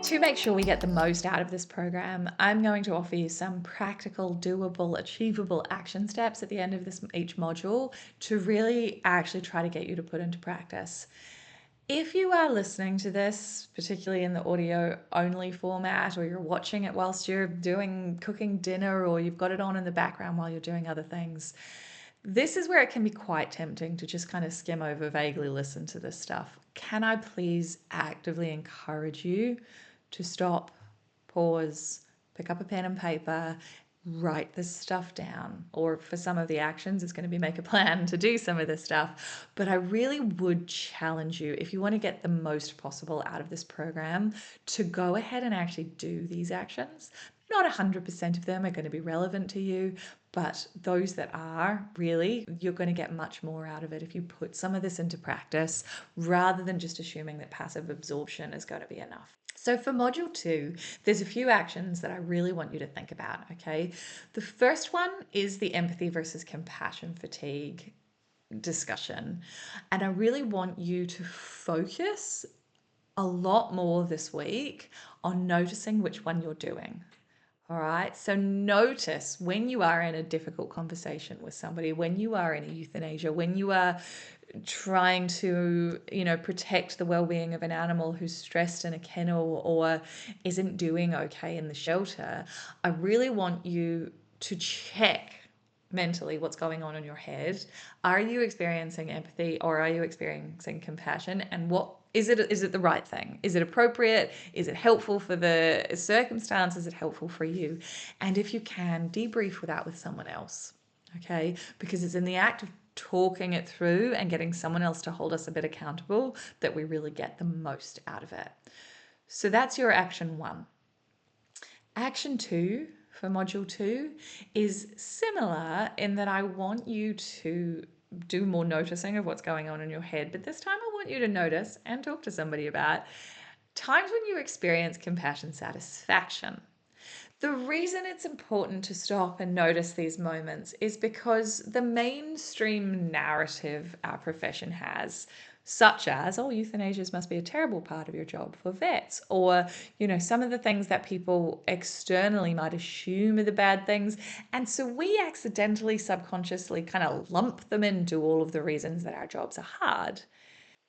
To make sure we get the most out of this program, I'm going to offer you some practical, doable, achievable action steps at the end of each module to really actually try to get you to put into practice. If you are listening to this, particularly in the audio only format, or you're watching it whilst you're cooking dinner, or you've got it on in the background while you're doing other things, this is where it can be quite tempting to just kind of skim over, vaguely listen to this stuff. Can I please actively encourage you to stop, pause, pick up a pen and paper, write this stuff down? Or for some of the actions, it's going to be make a plan to do some of this stuff. But I really would challenge you, if you want to get the most possible out of this program, to go ahead and actually do these actions. Not 100% of them are going to be relevant to you, but those that are, really, you're going to get much more out of it if you put some of this into practice rather than just assuming that passive absorption is going to be enough. So for module 2, there's a few actions that I really want you to think about, okay? The first one is the empathy versus compassion fatigue discussion. And I really want you to focus a lot more this week on noticing which one you're doing. All right. So notice when you are in a difficult conversation with somebody, when you are in a euthanasia, when you are trying to, protect the well-being of an animal who's stressed in a kennel or isn't doing okay in the shelter, I really want you to check mentally what's going on in your head. Are you experiencing empathy or are you experiencing compassion? And what is it the right thing? Is it appropriate? Is it helpful for the circumstance? Is it helpful for you? And if you can, debrief with that with someone else. Okay? Because it's in the act of talking it through and getting someone else to hold us a bit accountable that we really get the most out of it. So that's your action 1. Action 2 for module 2 is similar in that I want you to do more noticing of what's going on in your head, but this time I want you to notice and talk to somebody about times when you experience compassion satisfaction. The reason it's important to stop and notice these moments is because the mainstream narrative our profession has, such as, oh, euthanasias must be a terrible part of your job for vets, or, some of the things that people externally might assume are the bad things. And so we accidentally, subconsciously kind of lump them into all of the reasons that our jobs are hard.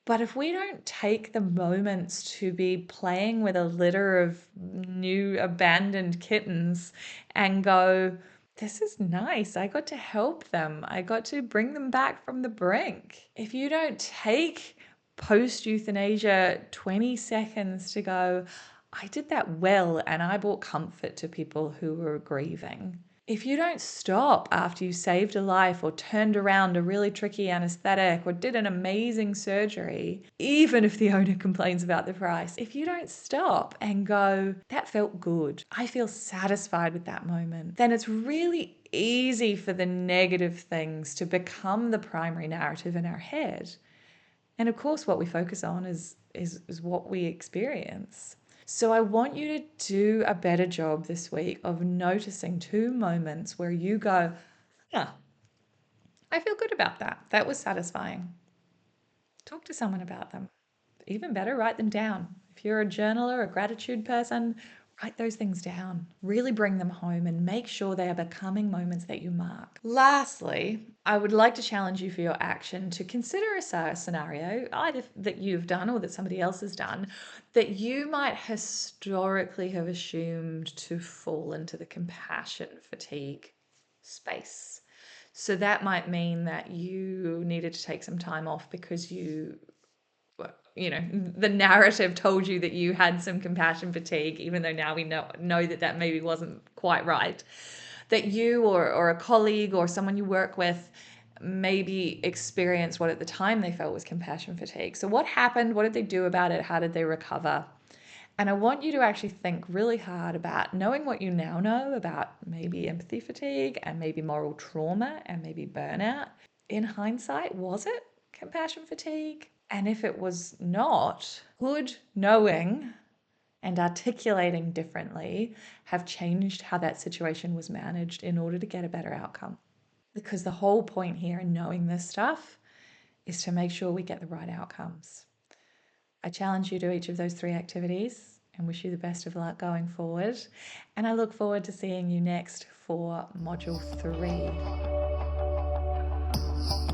But if we don't take the moments to be playing with a litter of new abandoned kittens and go, this is nice. I got to help them. I got to bring them back from the brink. If you don't take post euthanasia 20 seconds to go, I did that well and I brought comfort to people who were grieving. If you don't stop after you saved a life or turned around a really tricky anesthetic or did an amazing surgery, even if the owner complains about the price, if you don't stop and go, that felt good, I feel satisfied with that moment, then it's really easy for the negative things to become the primary narrative in our head. And of course, what we focus on is what we experience. So I want you to do a better job this week of noticing 2 moments where you go, yeah, I feel good about that. That was satisfying. Talk to someone about them. Even better, write them down. If you're a journaler, a gratitude person, write those things down. Really bring them home and make sure they are becoming moments that you mark. Lastly, I would like to challenge you for your action to consider a scenario, either that you've done or that somebody else has done, that you might historically have assumed to fall into the compassion fatigue space. So that might mean that you needed to take some time off because the narrative told you that you had some compassion fatigue, even though now we know that maybe wasn't quite right. That you or a colleague or someone you work with maybe experienced what at the time they felt was compassion fatigue. So what happened? What did they do about it? How did they recover? And I want you to actually think really hard about knowing what you now know about maybe empathy fatigue and maybe moral trauma and maybe burnout. In hindsight, was it compassion fatigue? And if it was not, could knowing and articulating differently have changed how that situation was managed in order to get a better outcome? Because the whole point here in knowing this stuff is to make sure we get the right outcomes. I challenge you to each of those 3 activities and wish you the best of luck going forward. And I look forward to seeing you next for Module 3.